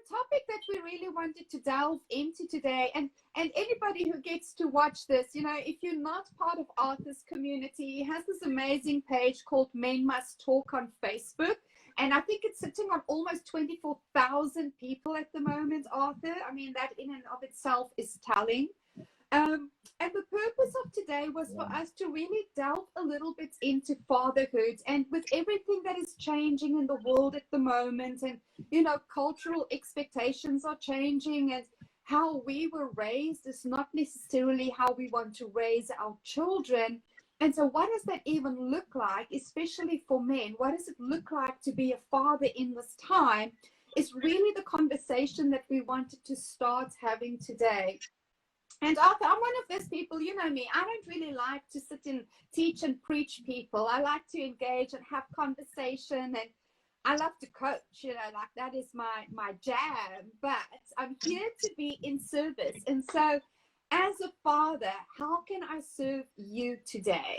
the topic that we really wanted to delve into today, and anybody who gets to watch this, you know, if you're not part of Arthur's community, he has this amazing page called Men Must Talk on Facebook. And I think it's sitting on almost 24,000 people at the moment, Arthur. I mean, that in and of itself is telling. And the purpose of today was for us to really delve a little bit into fatherhood, and with everything that is changing in the world at the moment, and, you know, cultural expectations are changing, and how we were raised is not necessarily how we want to raise our children. And so what does that even look like, especially for men? What does it look like to be a father in this time? Is really the conversation that we wanted to start having today. And Arthur, I'm one of those people, you know me, I don't really like to sit and teach and preach people. I like to engage and have conversation, and I love to coach, you know, like that is my jam. But I'm here to be in service. And so as a father, how can I serve you today?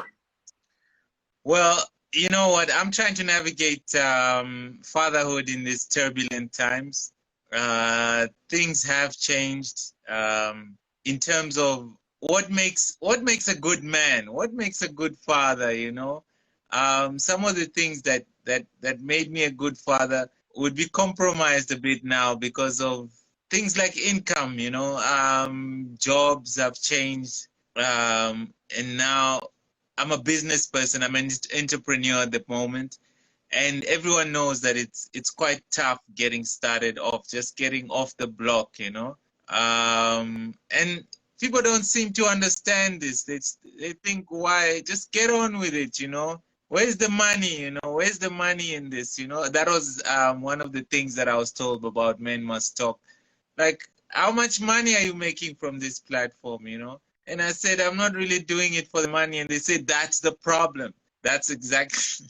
Well, you know what? I'm trying to navigate fatherhood in these turbulent times. Things have changed. In terms of what makes a good man, what makes a good father, you know. Some of the things that made me a good father would be compromised a bit now because of things like income, you know. Jobs have changed, and now I'm a business person. I'm an entrepreneur at the moment, and everyone knows that it's quite tough getting started off, just getting off the block, you know. And people don't seem to understand this. They think, why? Just get on with it, you know. Where's the money, you know? Where's the money in this, you know? That was one of the things that I was told about Men Must Talk. Like, how much money are you making from this platform, you know? And I said, I'm not really doing it for the money. And they said, that's the problem. That's exactly,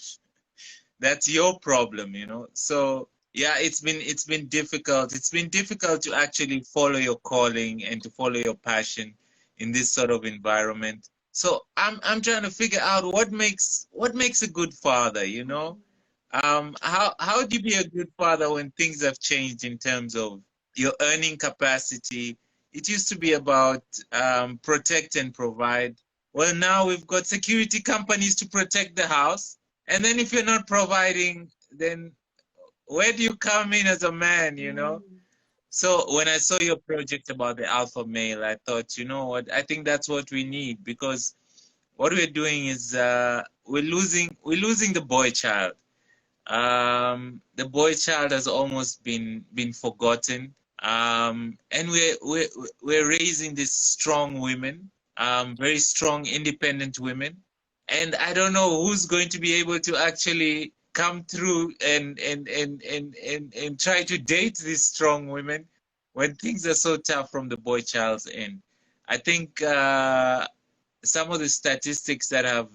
that's your problem, you know? So yeah, it's been difficult. It's been difficult to actually follow your calling and to follow your passion in this sort of environment. So I'm trying to figure out what makes a good father, you know? How do you be a good father when things have changed in terms of your earning capacity? It used to be about protect and provide. Well, now we've got security companies to protect the house. And then if you're not providing, then where do you come in as a man, you know? So when I saw your project about the alpha male, I thought, you know what, I think that's what we need, because what we're doing is we're losing the boy child. The boy child has almost been forgotten. And we're raising these strong women, very strong, independent women. And I don't know who's going to be able to actually come through and try to date these strong women when things are so tough from the boy child's end. I think some of the statistics that have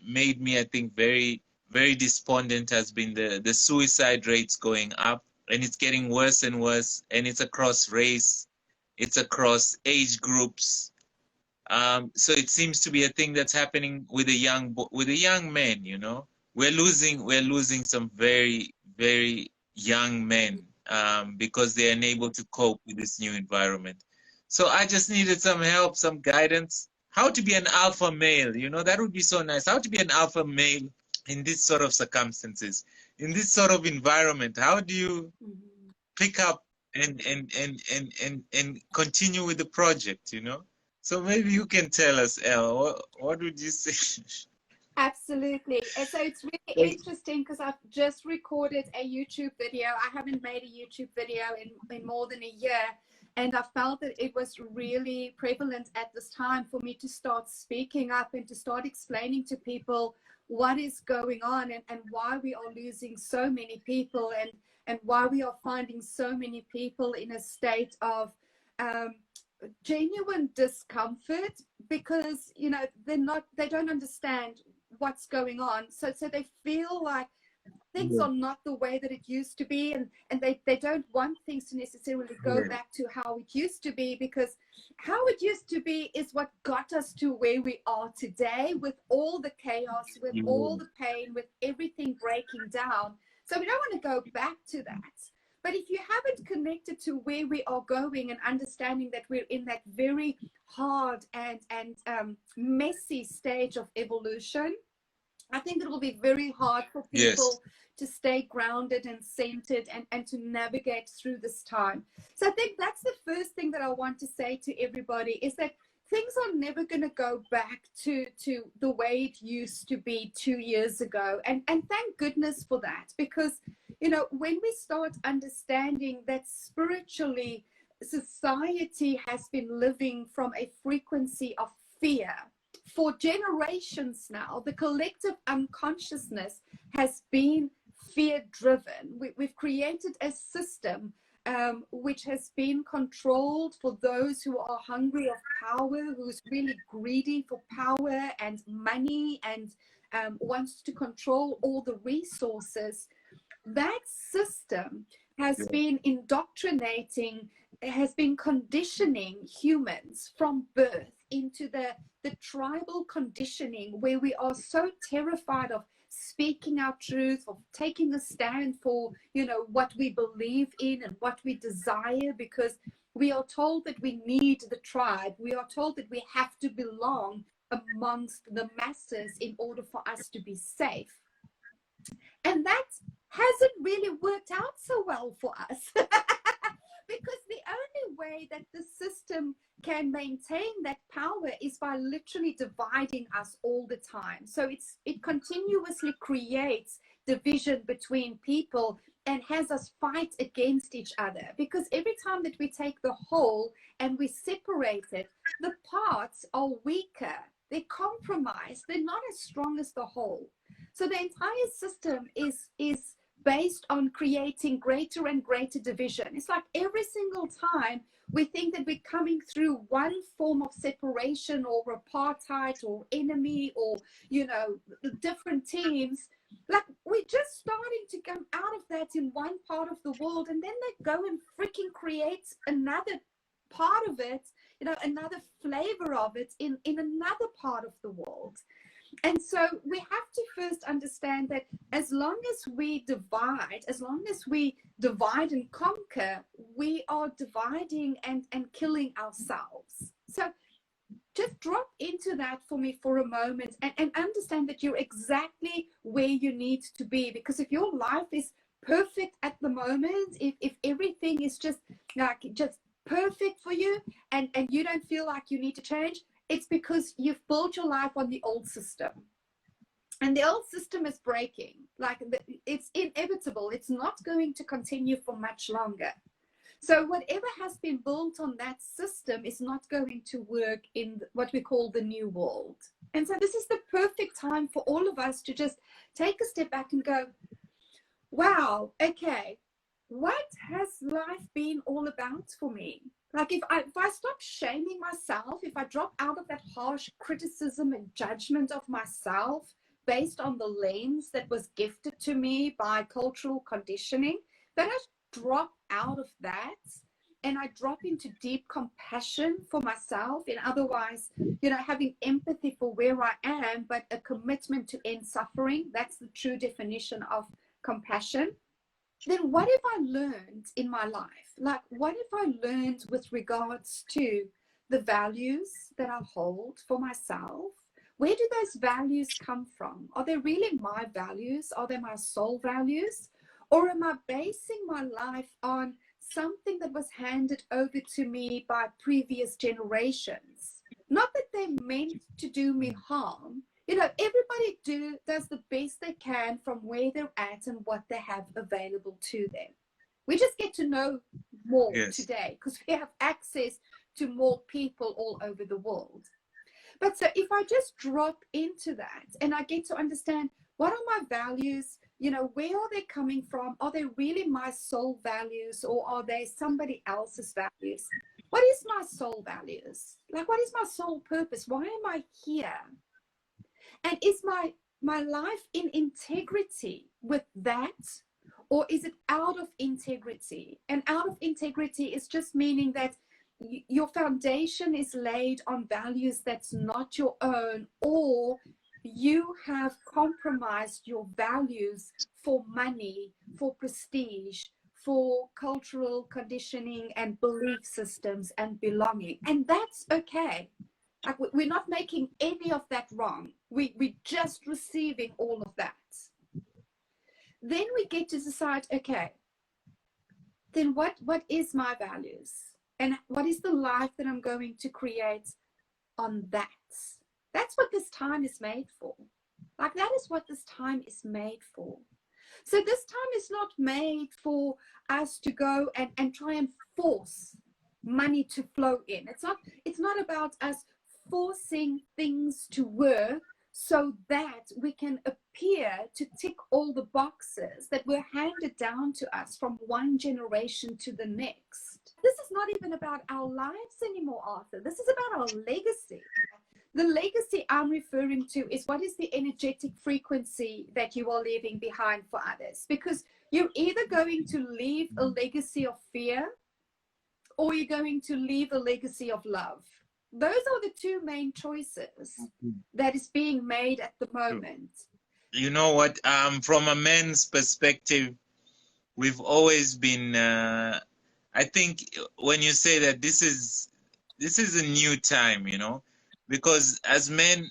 made me, I think, very, very despondent has been the suicide rates going up, and it's getting worse and worse, and it's across race, it's across age groups. So it seems to be a thing that's happening with the young men, you know. We're losing some very, very young men because they're unable to cope with this new environment. So I just needed some help, some guidance. How to be an alpha male, you know, that would be so nice. How to be an alpha male in this sort of circumstances, in this sort of environment. How do you pick up and continue with the project, you know? So maybe you can tell us, Elle, what would you say? Absolutely. And so it's really interesting because I've just recorded a YouTube video. I haven't made a YouTube video in more than a year. And I felt that it was really prevalent at this time for me to start speaking up and to start explaining to people what is going on, and why we are losing so many people, and why we are finding so many people in a state of genuine discomfort, because, you know, they don't understand what's going on, so they feel like things are not the way that it used to be, and they don't want things to necessarily go back to how it used to be, because how it used to be is what got us to where we are today, with all the chaos, with all the pain, with everything breaking down. So we don't want to go back to that. But if you haven't connected to where we are going and understanding that we're in that very hard and messy stage of evolution, I think it will be very hard for Yes. people to stay grounded and centered and to navigate through this time. So I think that's the first thing that I want to say to everybody is that things are never going to go back to the way it used to be 2 years ago. And thank goodness for that, because, you know, when we start understanding that spiritually, society has been living from a frequency of fear for generations now. The collective unconsciousness has been fear driven. We've created a system which has been controlled for those who are hungry of power, who's really greedy for power and money, and wants to control all the resources. That system has been indoctrinating, has been conditioning humans from birth into the tribal conditioning, where we are so terrified of speaking our truth, of taking a stand for, you know, what we believe in and what we desire, because we are told that we need the tribe. We are told that we have to belong amongst the masses in order for us to be safe. And that hasn't really worked out so well for us. Because the only way that the system can maintain that power is by literally dividing us all the time. So it continuously creates division between people and has us fight against each other. Because every time that we take the whole and we separate it, the parts are weaker. They're compromised. They're not as strong as the whole. So the entire system is based on creating greater and greater division. It's like every single time we think that we're coming through one form of separation or apartheid or enemy or, you know, different teams, like we're just starting to come out of that in one part of the world, and then they go and freaking create another part of it, you know, another flavor of it in another part of the world. And so we have to first understand that as long as we divide, and conquer, we are dividing and killing ourselves. So just drop into that for me for a moment and understand that you're exactly where you need to be. Because if your life is perfect at the moment, if everything is just perfect for you and you don't feel like you need to change, it's because you've built your life on the old system. And the old system is breaking. Like, it's inevitable. It's not going to continue for much longer. So whatever has been built on that system is not going to work in what we call the new world. And so this is the perfect time for all of us to just take a step back and go, wow, okay, what has life been all about for me? Like if I stop shaming myself, if I drop out of that harsh criticism and judgment of myself based on the lens that was gifted to me by cultural conditioning, then I drop out of that and I drop into deep compassion for myself. And otherwise, you know, having empathy for where I am, but a commitment to end suffering. That's the true definition of compassion. Then what have I learned in my life? Like, what have I learned with regards to the values that I hold for myself? Where do those values come from? Are they really my values? Are they my soul values? Or am I basing my life on something that was handed over to me by previous generations? Not that they meant to do me harm. You know, everybody does the best they can from where they're at and what they have available to them. We just get to know more today because we have access to more people all over the world. But so if I just drop into that and I get to understand, what are my values? You know, where are they coming from? Are they really my soul values, or are they somebody else's values? What is my soul values? Like, what is my soul purpose? Why am I here? And is my life in integrity with that? Or is it out of integrity? And out of integrity is just meaning that your foundation is laid on values that's not your own, or you have compromised your values for money, for prestige, for cultural conditioning and belief systems and belonging. And that's okay. Like, we're not making any of that wrong. We're just receiving all of that. Then we get to decide, okay, then what is my values? And what is the life that I'm going to create on that? That's what this time is made for. Like, that is what this time is made for. So this time is not made for us to go and try and force money to flow in. It's not about us forcing things to work so that we can appear to tick all the boxes that were handed down to us from one generation to the next. This is not even about our lives anymore, Arthur. This is about our legacy. The legacy I'm referring to is, what is the energetic frequency that you are leaving behind for others? Because you're either going to leave a legacy of fear, or you're going to leave a legacy of love. Those are the two main choices that is being made at the moment. You know what? From a man's perspective, we've always been. I think when you say that this is a new time, you know, because as men,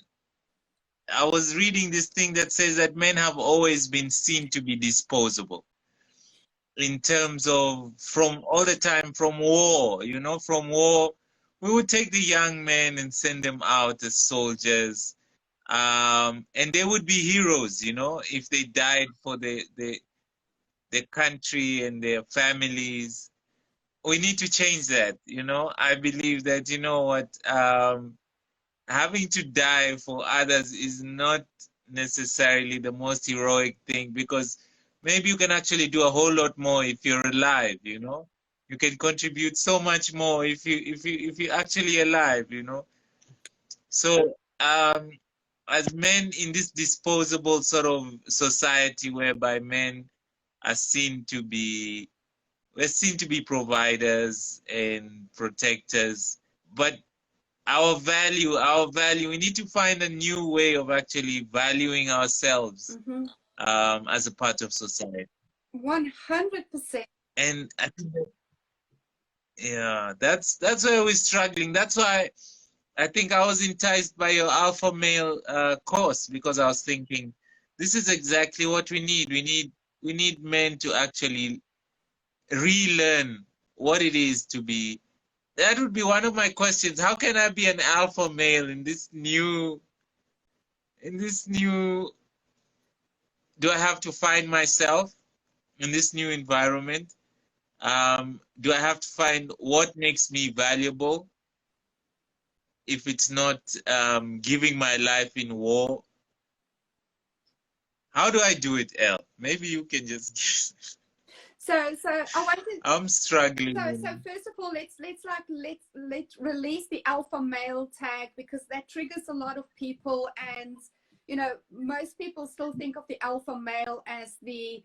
I was reading this thing that says that men have always been seen to be disposable. In terms of, from all the time, from war, you know, from war, we would take the young men and send them out as soldiers, and they would be heroes, you know, if they died for the country and their families. We need to change that, you know. I believe that, you know what, having to die for others is not necessarily the most heroic thing, because maybe you can actually do a whole lot more if you're alive, you know. You can contribute so much more if you're actually alive, you know. So as men in this disposable sort of society whereby men are seen to be, we're seen to be providers and protectors, but our value, we need to find a new way of actually valuing ourselves as a part of society. 100%. And I think that, yeah, that's why we're struggling. That's why I think I was enticed by your alpha male course, because I was thinking this is exactly what we need. We need men to actually relearn what it is to be. That would be one of my questions. How can I be an alpha male in this new, do I have to find myself in this new environment? Do I have to find what makes me valuable if it's not giving my life in war? How do I do it, Elle? Maybe you can just So I wanted. I'm struggling. So first of all, let's release the alpha male tag, because that triggers a lot of people, and you know, most people still think of the alpha male as the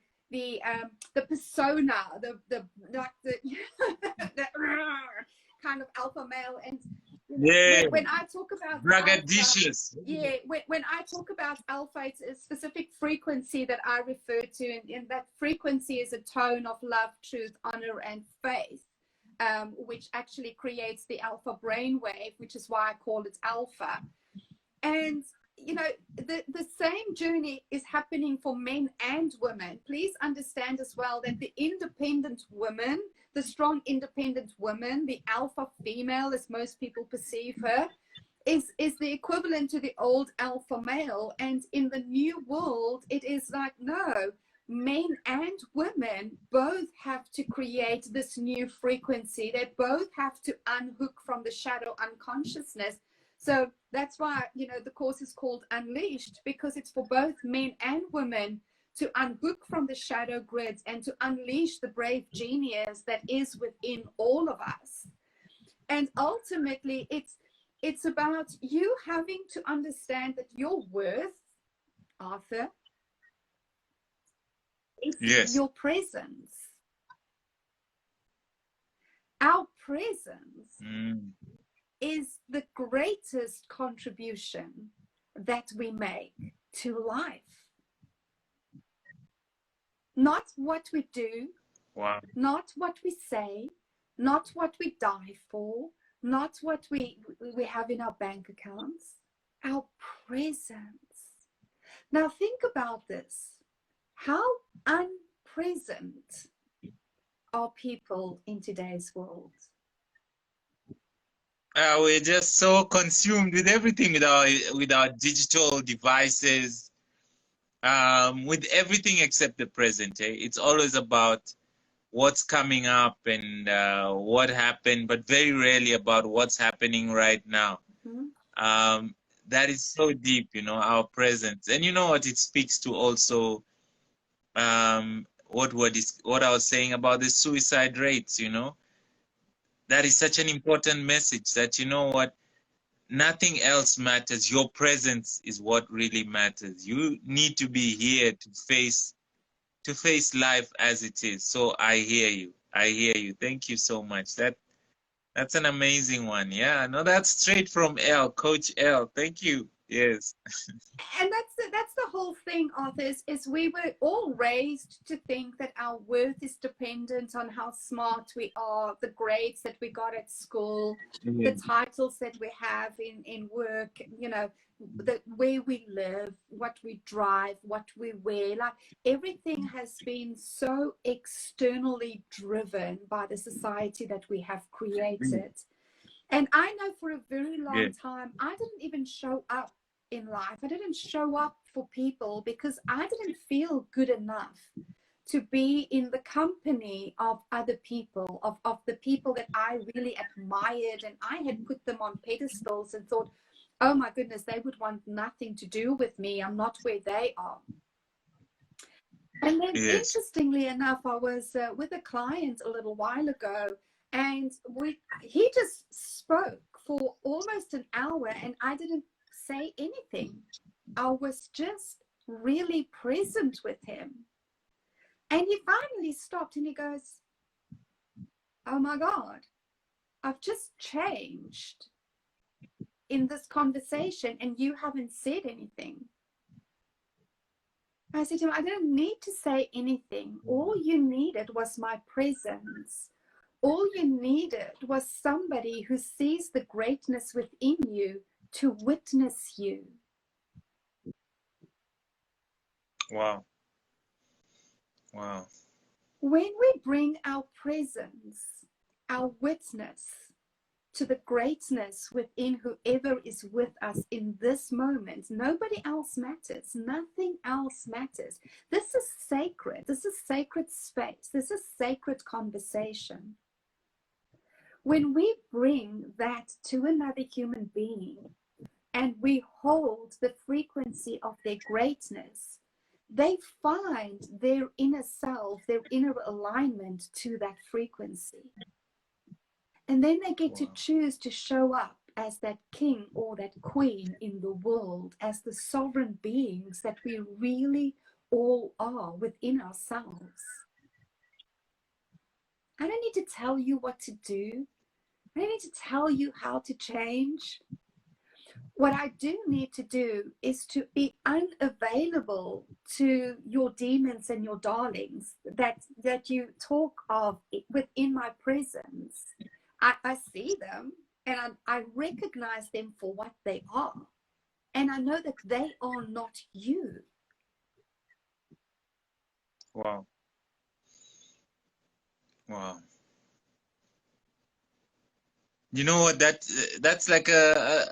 persona, the kind of alpha male. And yeah, when I talk about braggadocious. Yeah, when I talk about alpha, it's a specific frequency that I refer to, and that frequency is a tone of love, truth, honor, and faith, which actually creates the alpha brainwave, which is why I call it alpha. And you know, the same journey is happening for men and women. Please understand as well that the independent woman, the strong independent woman, the alpha female, as most people perceive her, is the equivalent to the old alpha male. And in the new world, it is like, no, men and women both have to create this new frequency. They both have to unhook from the shadow unconsciousness. So that's why, you know, the course is called Unleashed, because it's for both men and women to unhook from the shadow grids and to unleash the brave genius that is within all of us. And ultimately, it's about you having to understand that your worth, Arthur, is your presence. Our presence is the greatest contribution that we make to life. Not what we do, Wow. Not what we say, not what we die for, not what we have in our bank accounts, our presence. Now think about this. How unpresent are people in today's world? We're just so consumed with everything, with our digital devices, with everything except the present. Eh? It's always about what's coming up and what happened, but very rarely about what's happening right now. That is so deep, you know, our presence. And you know what it speaks to also, what I was saying about the suicide rates, you know. That is such an important message that, you know what, nothing else matters. Your presence is what really matters. You need to be here to face life as it is. So I hear you. I hear you. Thank you so much. That's an amazing one. Yeah, no, that's straight from Elle, Coach Elle. Thank you. Yes. And that's the whole thing, Arthur, is we were all raised to think that our worth is dependent on how smart we are, the grades that we got at school, Yeah. the titles that we have in work, you know, where we live, what we drive, what we wear. Like everything has been so externally driven by the society that we have created. And I know for a very Yeah. long time, I didn't even show up in life. I didn't show up for people because I didn't feel good enough to be in the company of other people, of the people that I really admired. And I had put them on pedestals and thought, oh my goodness, they would want nothing to do with me. I'm not where they are. And then, Yes. interestingly enough, I was with a client a little while ago, and he just spoke for almost an hour, and I didn't say anything. I was just really present with him. And he finally stopped and he goes, oh my God, I've just changed in this conversation, and you haven't said anything. I said to him, I didn't need to say anything. All you needed was my presence. All you needed was somebody who sees the greatness within you to witness you. Wow. Wow. When we bring our presence, our witness to the greatness within whoever is with us in this moment, nobody else matters. Nothing else matters. This is sacred. This is sacred space. This is sacred conversation. When we bring that to another human being and we hold the frequency of their greatness, they find their inner self, their inner alignment to that frequency. And then they get to choose to show up as that king or that queen in the world, as the sovereign beings that we really all are within ourselves. I don't need to tell you what to do. I don't need to tell you how to change. What I do need to do is to be unavailable to your demons and your darlings that you talk of within my presence. I see them and I recognize them for what they are. And I know that they are not you. Wow. Wow. You know what? That's like a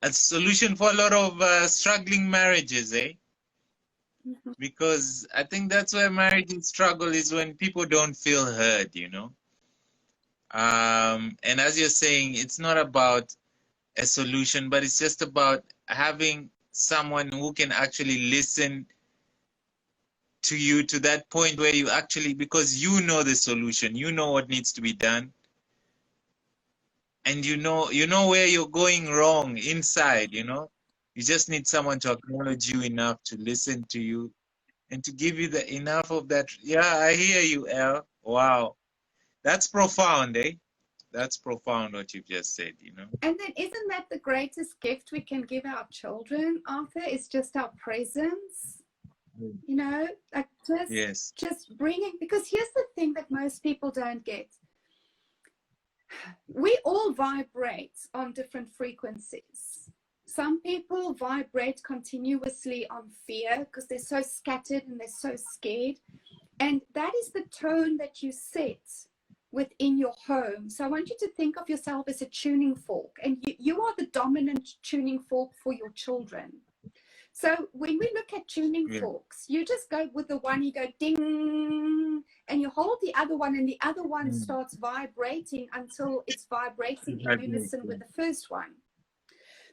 solution for a lot of struggling marriages, eh? Mm-hmm. Because I think that's where marriages struggle, is when people don't feel heard, you know. And as you're saying, it's not about a solution, but it's just about having someone who can actually listen to you to that point where you actually, because you know the solution, you know what needs to be done, and you know where you're going wrong inside, you know. You just need someone to acknowledge you enough to listen to you and to give you the enough of that. Yeah, I hear you, Elle. Wow. That's profound, eh? That's profound what you've just said, you know. And then isn't that the greatest gift we can give our children, Arthur? It's just our presence. You know, like Yes. just bringing, because here's the thing that most people don't get. We all vibrate on different frequencies. Some people vibrate continuously on fear because they're so scattered and they're so scared. And that is the tone that you set within your home. So I want you to think of yourself as a tuning fork, and you are the dominant tuning fork for your children. So when we look at tuning forks, you just go with the one, you go ding, and you hold the other one, and the other one starts vibrating until it's vibrating in unison with the first one.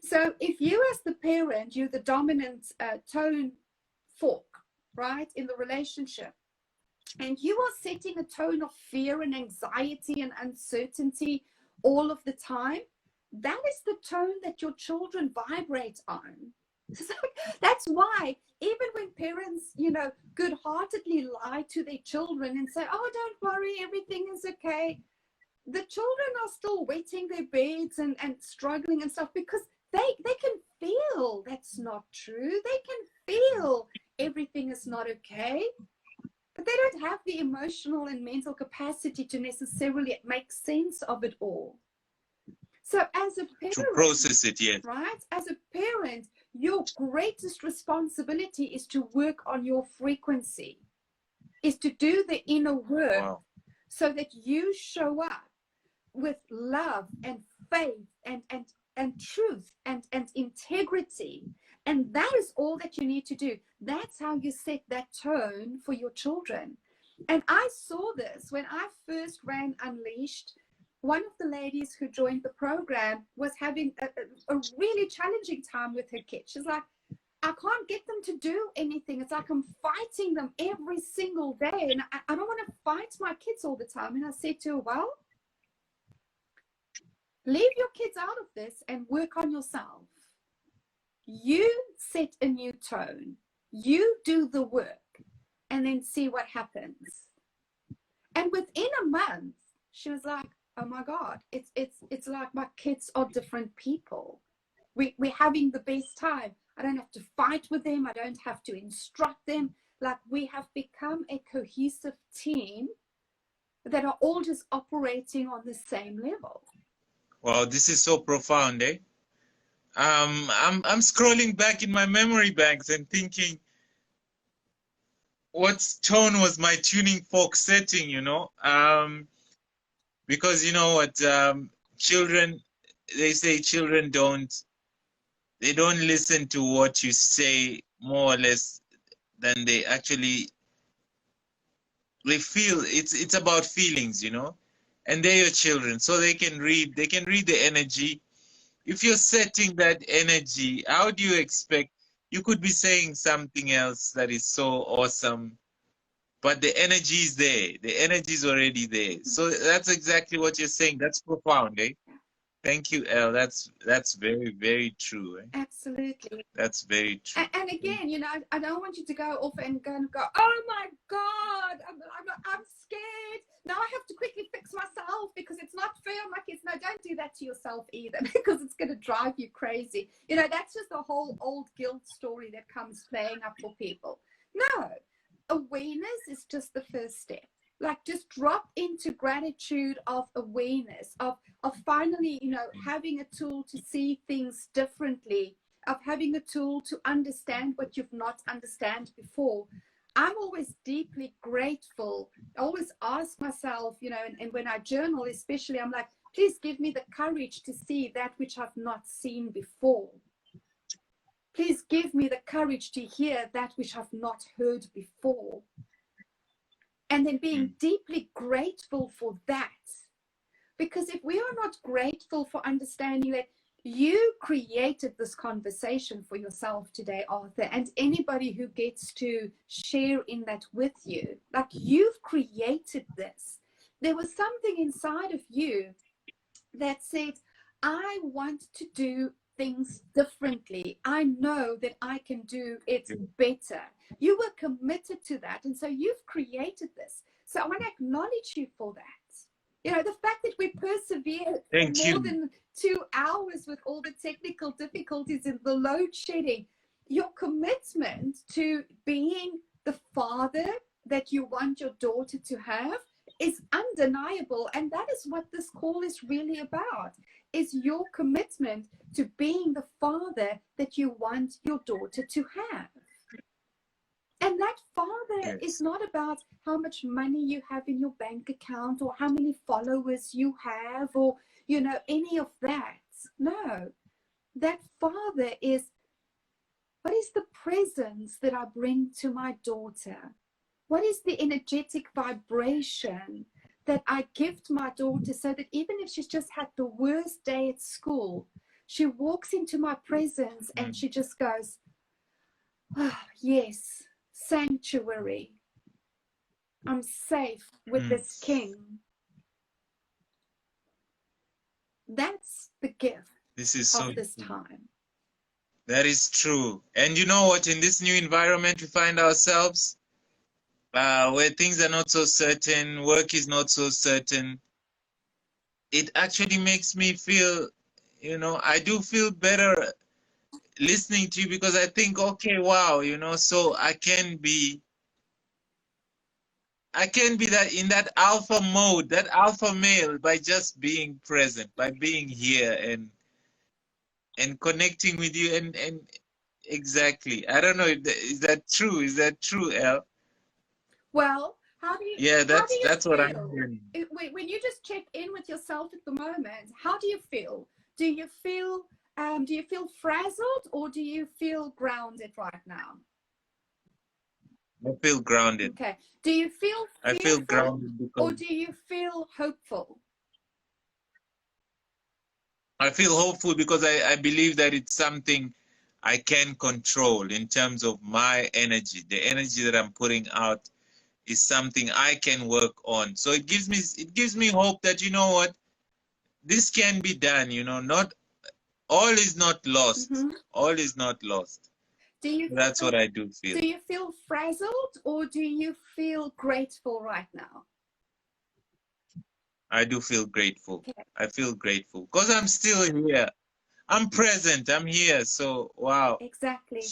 So if you as the parent, you're the dominant tone fork, right, in the relationship, and you are setting a tone of fear and anxiety and uncertainty all of the time, that is the tone that your children vibrate on. So that's why even when parents, you know, good-heartedly lie to their children and say, oh, don't worry, everything is okay, the children are still wetting their beds and struggling and stuff, because they can feel that's not true. They can feel everything is not okay, but they don't have the emotional and mental capacity to necessarily make sense of it all. So as a parent, to process it, yes. Right? As a parent, your greatest responsibility is to work on your frequency, is to do the inner work, so that you show up with love and faith and truth and integrity. And that is all that you need to do. That's how you set that tone for your children. And I saw this when I first ran Unleashed. One of the ladies who joined the program was having a really challenging time with her kids. She's like, I can't get them to do anything. It's like I'm fighting them every single day. And I don't want to fight my kids all the time. And I said to her, well, leave your kids out of this and work on yourself. You set a new tone. You do the work and then see what happens. And within a month, she was like, oh my God, it's like my kids are different people. We're having the best time. I don't have to fight with them. I don't have to instruct them. Like, we have become a cohesive team that are all just operating on the same level. Wow, this is so profound, eh? I'm scrolling back in my memory banks and thinking, what tone was my tuning fork setting, you know? Because you know what, children, they say children don't listen to what you say more or less than they actually, they feel. It's about feelings, you know, and they're your children, so they can read the energy. If you're setting that energy, how do you expect, you could be saying something else that is so awesome, but the energy is there. The energy is already there. So that's exactly what you're saying. That's profound, eh? Thank you, Elle. That's very, very true. Eh? Absolutely. That's very true. And again, you know, I don't want you to go off and go, oh my God, I'm scared. Now I have to quickly fix myself because it's not fair on my kids. No, don't do that to yourself either, because it's going to drive you crazy. You know, that's just a whole old guilt story that comes playing up for people. No, awareness is just the first step. Like, just drop into gratitude of awareness, of finally, you know, having a tool to see things differently, of having a tool to understand what you've not understand before. I'm always deeply grateful. I always ask myself, you know, and when I journal especially, I'm like, please give me the courage to see that which I've not seen before. Please give me the courage to hear that which I've not heard before. And then being deeply grateful for that. Because if we are not grateful for understanding that you created this conversation for yourself today, Arthur, and anybody who gets to share in that with you, like, you've created this. There was something inside of you that said, I want to do things differently. I know that I can do it better. You were committed to that. And so you've created this. So I want to acknowledge you for that. You know, the fact that we persevered for more than 2 hours with all the technical difficulties and the load shedding, your commitment to being the father that you want your daughter to have is undeniable. And that is what this call is really about, is your commitment to being the father that you want your daughter to have. And that father is Yes. not about how much money you have in your bank account or how many followers you have or, you know, any of that. No, that father is, what is the presence that I bring to my daughter? What is the energetic vibration that I give to my daughter so that even if she's just had the worst day at school, she walks into my presence and she just goes, oh, yes, sanctuary. I'm safe with this king. That's the gift This is so of this true. time. That is true. And you know what? In this new environment we find ourselves, where things are not so certain, work is not so certain, it actually makes me feel, you know, I do feel better listening to you, because I think, okay, wow, you know, so I can be that in that alpha mode, that alpha male, by just being present, by being here and connecting with you and exactly. I don't know if is that true? Is that true, Elle? Well, Yeah, how do you that's what I'm feel? hearing. When you just check in with yourself at the moment, how do you feel? Do you feel frazzled or do you feel grounded right now? I feel grounded. Okay. Do you feel I feel fearful grounded or because do you feel hopeful? I feel hopeful because I believe that it's something I can control in terms of my energy. The energy that I'm putting out is something I can work on. So it gives me hope that, you know what, this can be done, you know, not all is not lost. Mm-hmm. All is not lost. Do you That's feel what I do feel. do you feel frazzled or do you feel grateful right now? I do feel grateful. Okay. I feel grateful because I'm still here. I'm present. I'm here. So, wow. Exactly.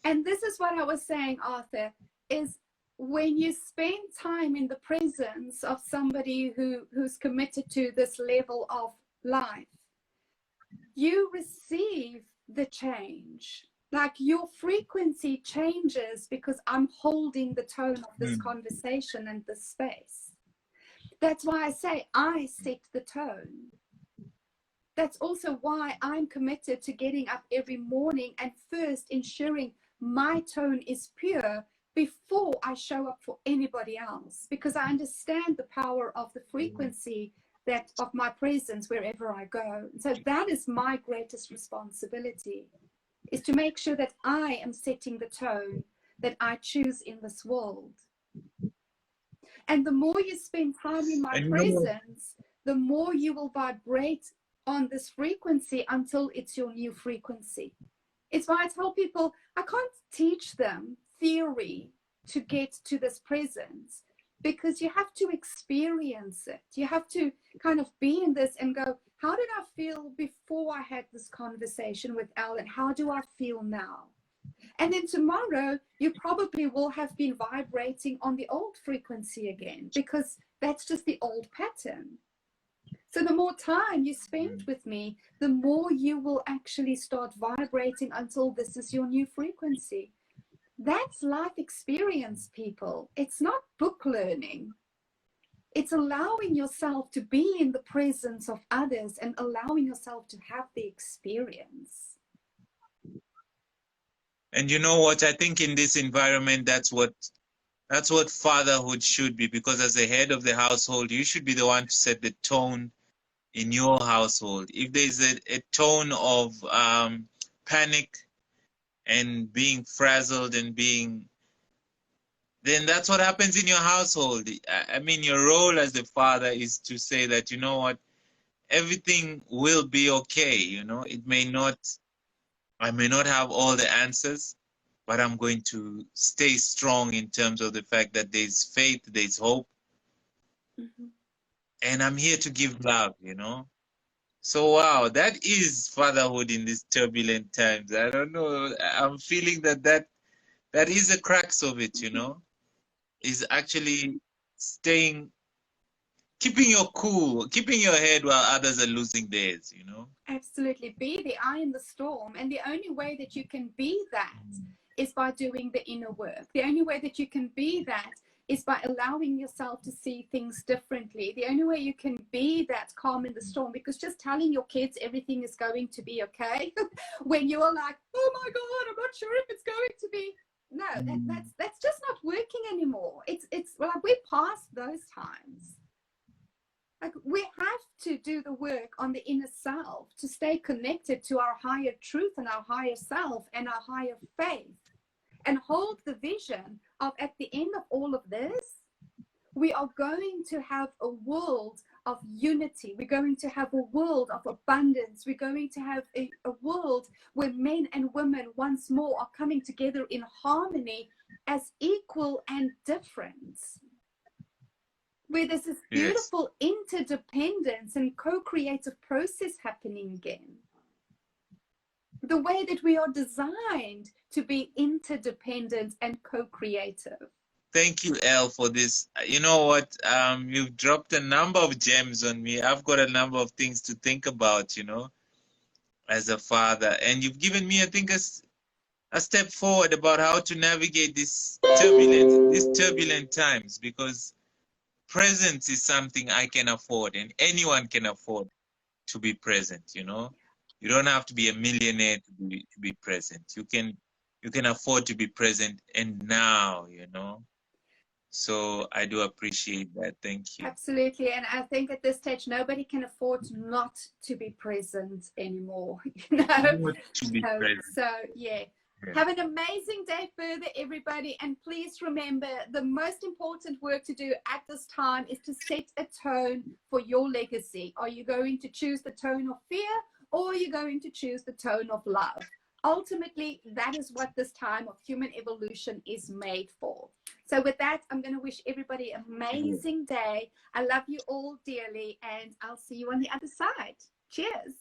And this is what I was saying, Arthur, is when you spend time in the presence of somebody who's committed to this level of life, you receive the change. Like your frequency changes because I'm holding the tone of this conversation and this space. That's why I say I set the tone. That's also why I'm committed to getting up every morning and first ensuring my tone is pure before I show up for anybody else, because I understand the power of the frequency that of my presence wherever I go. So that is my greatest responsibility, is to make sure that I am setting the tone that I choose in this world. And the more you spend time in my presence, the more you will vibrate on this frequency until it's your new frequency. It's why I tell people I can't teach them theory to get to this presence, because you have to experience it. You have to kind of be in this and go, how did I feel before I had this conversation with Elle, and how do I feel now? And then tomorrow, you probably will have been vibrating on the old frequency again, because that's just the old pattern. So the more time you spend with me, the more you will actually start vibrating until this is your new frequency. That's life experience, people. It's not book learning. It's allowing yourself to be in the presence of others and allowing yourself to have the experience. And you know what? I think in this environment, that's what fatherhood should be, because as the head of the household, you should be the one to set the tone in your household. If there's a tone of panic and being frazzled and then that's what happens in your household. I mean, your role as the father is to say that, you know what, everything will be okay. You know, I may not have all the answers, but I'm going to stay strong in terms of the fact that there's faith, there's hope, and I'm here to give love, you know. So wow, that is fatherhood in these turbulent times. I don't know. I'm feeling that is the crux of it, you know, is actually staying, keeping your cool, keeping your head while others are losing theirs, you know. Absolutely. Be the eye in the storm. And the only way that you can be that is by doing the inner work. The only way that you can be that is by allowing yourself to see things differently. The only way you can be that calm in the storm, because just telling your kids everything is going to be okay when you're like, oh my God, I'm not sure if it's going to be. No, that's just not working anymore. It's like we're past those times. Like we have to do the work on the inner self to stay connected to our higher truth and our higher self and our higher faith, and hold the vision of, at the end of all of this, we are going to have a world of unity. We're going to have a world of abundance. We're going to have a world where men and women once more are coming together in harmony as equal and different, where there's this beautiful interdependence and co-creative process happening again. The way that we are designed to be interdependent and co-creative. Thank you, Elle, for this. You know what? You've dropped a number of gems on me. I've got a number of things to think about, you know, as a father. And you've given me, I think, a step forward about how to navigate these turbulent times, because presence is something I can afford, and anyone can afford to be present, you know. You don't have to be a millionaire to be present. You can afford to be present, and now, you know. So I do appreciate that. Thank you. Absolutely. And I think at this stage, nobody can afford not to be present anymore. You know? To be present. So, yeah. Have an amazing day further, everybody. And please remember, the most important work to do at this time is to set a tone for your legacy. Are you going to choose the tone of fear, or are you going to choose the tone of love? Ultimately, that is what this time of human evolution is made for. So with that, I'm going to wish everybody an amazing day. I love you all dearly, and I'll see you on the other side. Cheers.